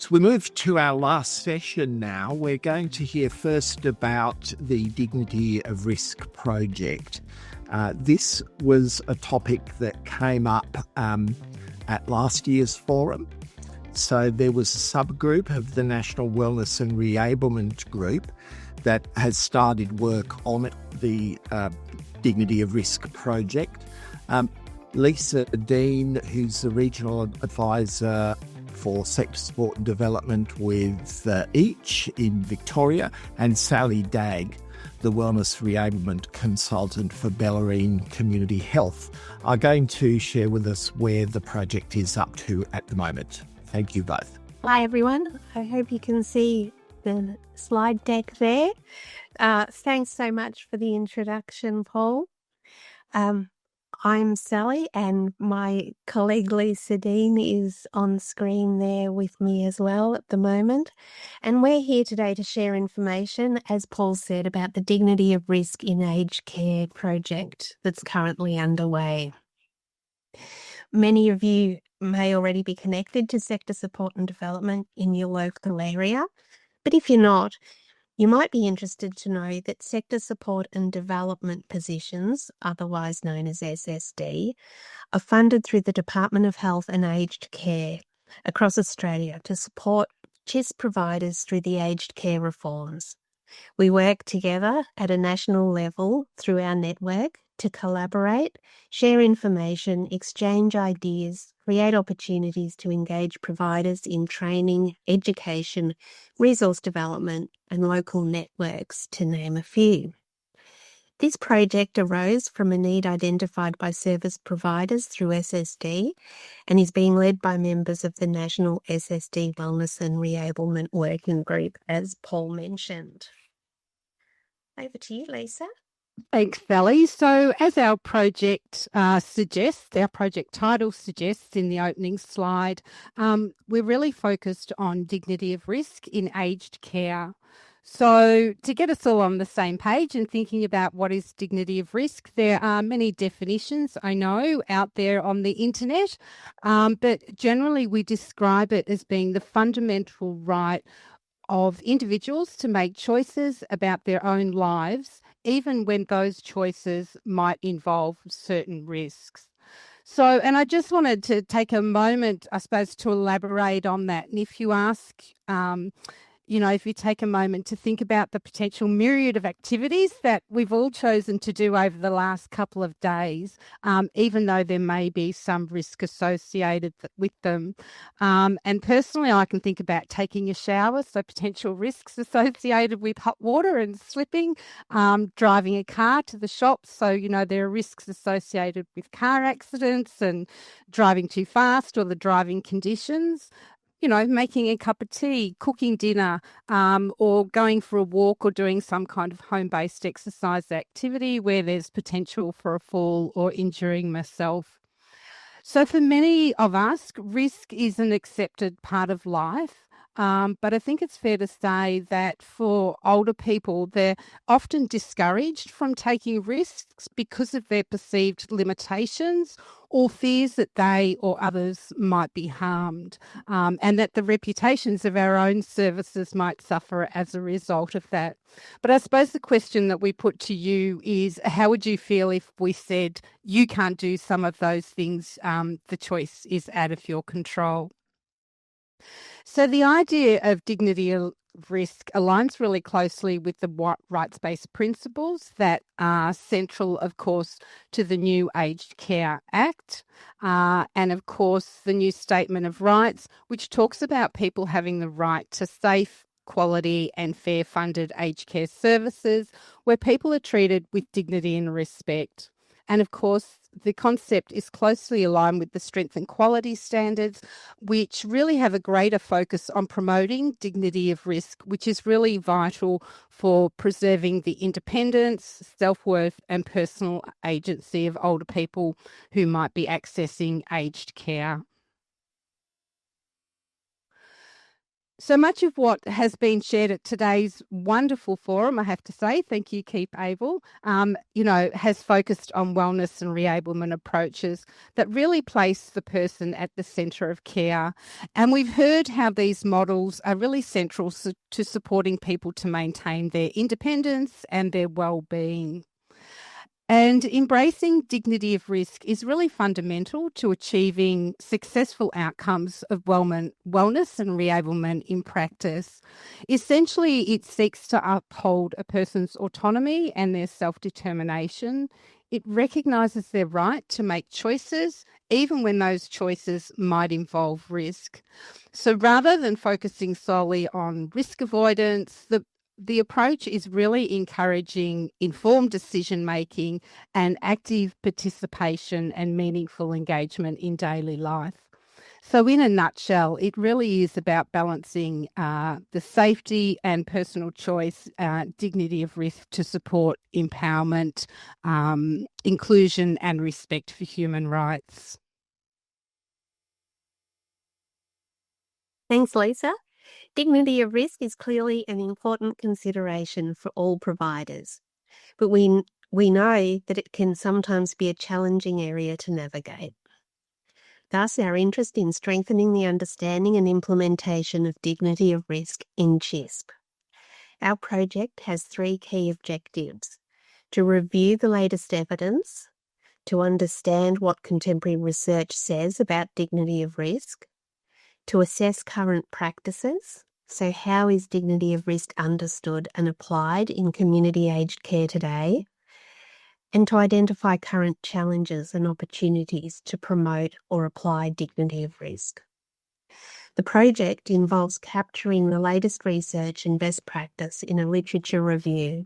So we move to our last session now. We're going to hear first about the Dignity of Risk project. This was a topic that came up at last year's forum. So there was a subgroup of the National Wellness and Reablement group that has started work on the Dignity of Risk project. Lisa Dean, who's the Regional Advisor for Sector Support and Development with EACH in Victoria, and Sally Dagg, the Wellness Reablement Consultant for Bellarine Community Health, are going to share with us where the project is up to at the moment. Thank you both. Hi everyone, I hope you can see the slide deck there. Thanks so much for the introduction, Paul. I'm Sally and my colleague Lisa Dean is on screen there with me as well at the moment. And we're here today to share information, as Paul said, about the Dignity of Risk in Aged Care project that's currently underway. Many of you may already be connected to Sector Support and Development in your local area, but if you're not, you might be interested to know that Sector Support and Development positions, otherwise known as SSD, are funded through the Department of Health and Aged Care across Australia to support CHIS providers through the aged care reforms. We work together at a national level through our network to collaborate, share information, exchange ideas, create opportunities to engage providers in training, education, resource development, and local networks, to name a few. This project arose from a need identified by service providers through SSD and is being led by members of the National SSD Wellness and Reablement Working Group, as Paul mentioned. Over to you, Lisa. Thanks, Sally. So as our project suggests, our project title suggests in the opening slide, we're really focused on dignity of risk in aged care. So to get us all on the same page and thinking about what is dignity of risk, there are many definitions, I know, out there on the internet, but generally we describe it as being the fundamental right of individuals to make choices about their own lives, even when those choices might involve certain risks. So, and I just wanted to take a moment, I suppose, to elaborate on that. And if you ask, if you take a moment to think about the potential myriad of activities that we've all chosen to do over the last couple of days, even though there may be some risk associated with them. And personally, I can think about taking a shower, so potential risks associated with hot water and slipping, driving a car to the shops. So, there are risks associated with car accidents and driving too fast or the driving conditions. Making a cup of tea, cooking dinner, or going for a walk or doing some kind of home-based exercise activity where there's potential for a fall or injuring myself. So for many of us, risk is an accepted part of life. But I think it's fair to say that for older people, they're often discouraged from taking risks because of their perceived limitations or fears that they or others might be harmed, and that the reputations of our own services might suffer as a result of that. But I suppose the question that we put to you is, how would you feel if we said you can't do some of those things, the choice is out of your control? So the idea of dignity of risk aligns really closely with the rights-based principles that are central, of course, to the new Aged Care Act, and, of course, the new Statement of Rights, which talks about people having the right to safe, quality and fair funded aged care services where people are treated with dignity and respect. And of course, the concept is closely aligned with the strength and quality standards, which really have a greater focus on promoting dignity of risk, which is really vital for preserving the independence, self-worth and personal agency of older people who might be accessing aged care. So much of what has been shared at today's wonderful forum, I have to say, thank you, KeepAble, has focused on wellness and reablement approaches that really place the person at the centre of care. And we've heard how these models are really central to supporting people to maintain their independence and their well-being. And embracing dignity of risk is really fundamental to achieving successful outcomes of wellness and reablement in practice. Essentially, it seeks to uphold a person's autonomy and their self-determination. It recognises their right to make choices, even when those choices might involve risk. So rather than focusing solely on risk avoidance, the approach is really encouraging informed decision-making and active participation and meaningful engagement in daily life. So in a nutshell, it really is about balancing the safety and personal choice, dignity of risk to support empowerment, inclusion and respect for human rights. Thanks, Lisa. Dignity of risk is clearly an important consideration for all providers, but we know that it can sometimes be a challenging area to navigate. Thus, our interest in strengthening the understanding and implementation of dignity of risk in CHISP. Our project has 3 key objectives: to review the latest evidence, to understand what contemporary research says about dignity of risk, to assess current practices, so how is dignity of risk understood and applied in community-aged care today, and to identify current challenges and opportunities to promote or apply dignity of risk. The project involves capturing the latest research and best practice in a literature review,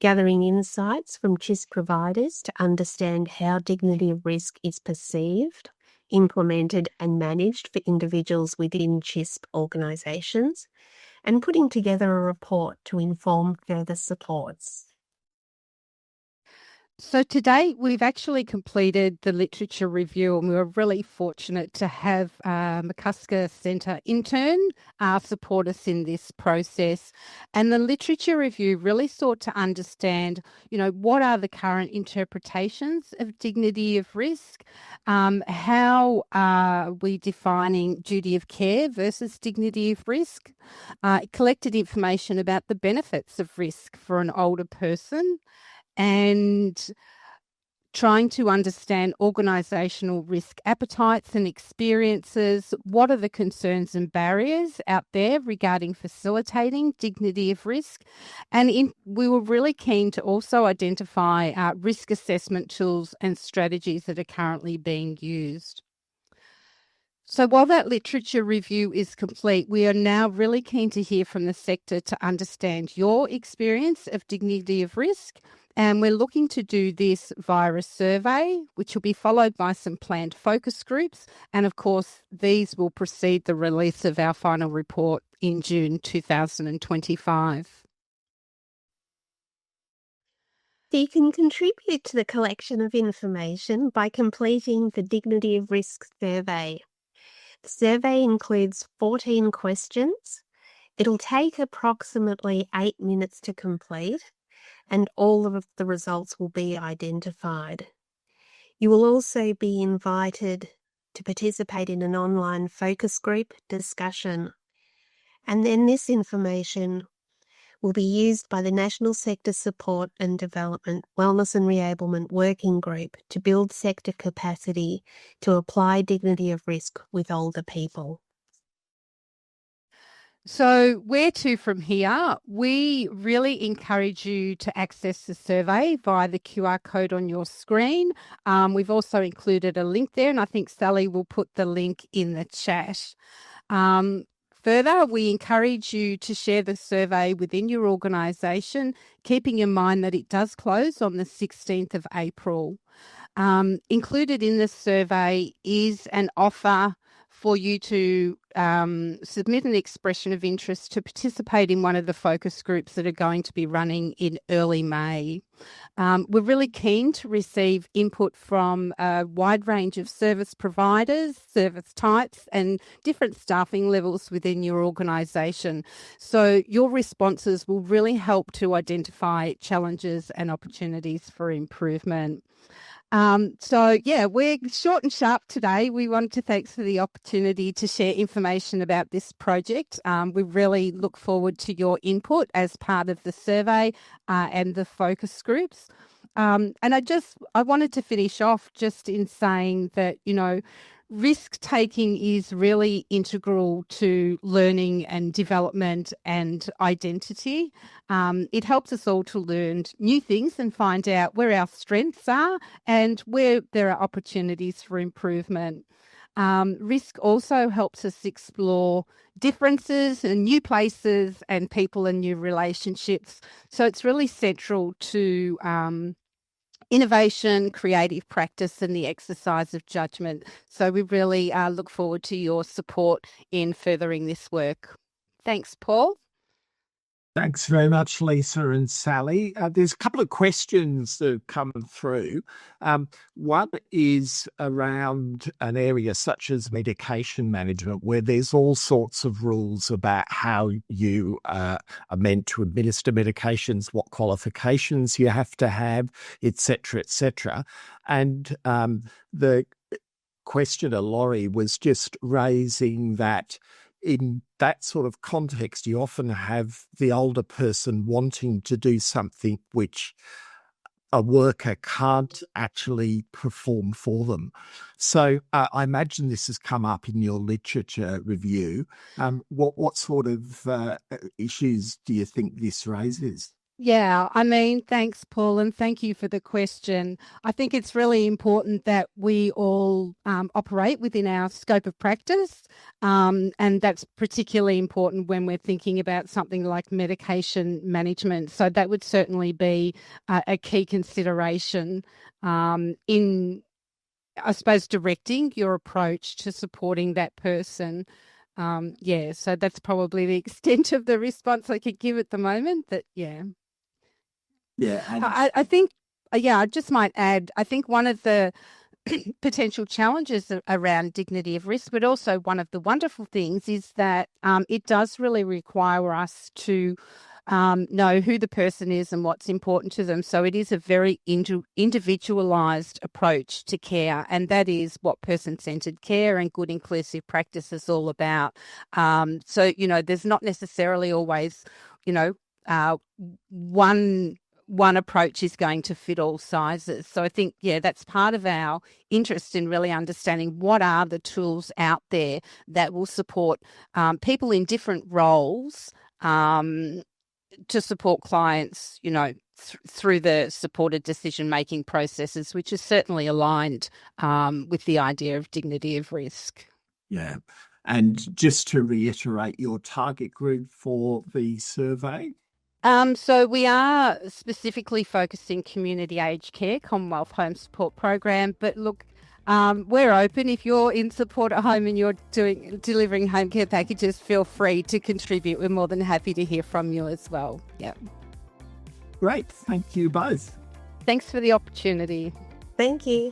gathering insights from CHISP providers to understand how dignity of risk is perceived, implemented and managed for individuals within CHISP organisations, and putting together a report to inform further supports. So today we've actually completed the literature review, and we were really fortunate to have McCusker Centre intern support us in this process. And the literature review really sought to understand, what are the current interpretations of dignity of risk? How are we defining duty of care versus dignity of risk? It collected information about the benefits of risk for an older person, and trying to understand organisational risk appetites and experiences. What are the concerns and barriers out there regarding facilitating dignity of risk? And we were really keen to also identify risk assessment tools and strategies that are currently being used. So while that literature review is complete, we are now really keen to hear from the sector to understand your experience of dignity of risk. And we're looking to do this via a survey, which will be followed by some planned focus groups. And of course, these will precede the release of our final report in June 2025. You can contribute to the collection of information by completing the Dignity of Risk survey. The survey includes 14 questions. It'll take approximately 8 minutes to complete, and all of the results will be identified. You will also be invited to participate in an online focus group discussion. And then this information will be used by the National Sector Support and Development Wellness and Reablement Working Group to build sector capacity to apply dignity of risk with older people. So where to from here? We really encourage you to access the survey via the QR code on your screen. We've also included a link there, and I think Sally will put the link in the chat. Further, we encourage you to share the survey within your organisation, keeping in mind that it does close on the 16th of April. Included in the survey is an offer for you to submit an expression of interest to participate in one of the focus groups that are going to be running in early May. We're really keen to receive input from a wide range of service providers, service types, and different staffing levels within your organisation. So your responses will really help to identify challenges and opportunities for improvement. We're short and sharp today. We wanted to thanks for the opportunity to share information about this project. We really look forward to your input as part of the survey and the focus groups. And I wanted to finish off just in saying that, risk taking is really integral to learning and development and identity. It helps us all to learn new things and find out where our strengths are and where there are opportunities for improvement. Risk also helps us explore differences and new places and people and new relationships. So it's really central to innovation, creative practice, and the exercise of judgment. So we really look forward to your support in furthering this work. Thanks, Paul. Thanks very much, Lisa and Sally. There's a couple of questions that have come through. One is around an area such as medication management, where there's all sorts of rules about how you are meant to administer medications, what qualifications you have to have, etc., etc. And the questioner, Laurie, was just raising that in that sort of context, you often have the older person wanting to do something which a worker can't actually perform for them. So I imagine this has come up in your literature review. What sort of issues do you think this raises? Yeah, thanks, Paul, and thank you for the question. I think it's really important that we all operate within our scope of practice, and that's particularly important when we're thinking about something like medication management. So that would certainly be a key consideration in, I suppose, directing your approach to supporting that person. So that's probably the extent of the response I could give at the moment. Yeah, I think, I just might add, I think one of the potential challenges around dignity of risk, but also one of the wonderful things is that it does really require us to know who the person is and what's important to them. So it is a very individualised approach to care, and that is what person-centred care and good inclusive practice is all about. There's not necessarily always, one approach is going to fit all sizes. So I think, that's part of our interest in really understanding what are the tools out there that will support people in different roles to support clients, through the supported decision-making processes, which is certainly aligned with the idea of dignity of risk. Yeah. And just to reiterate your target group for the survey? So we are specifically focusing community aged care, Commonwealth Home Support Program. But look, we're open. If you're in support at home and you're delivering home care packages, feel free to contribute. We're more than happy to hear from you as well. Yeah. Great. Thank you both. Thanks for the opportunity. Thank you.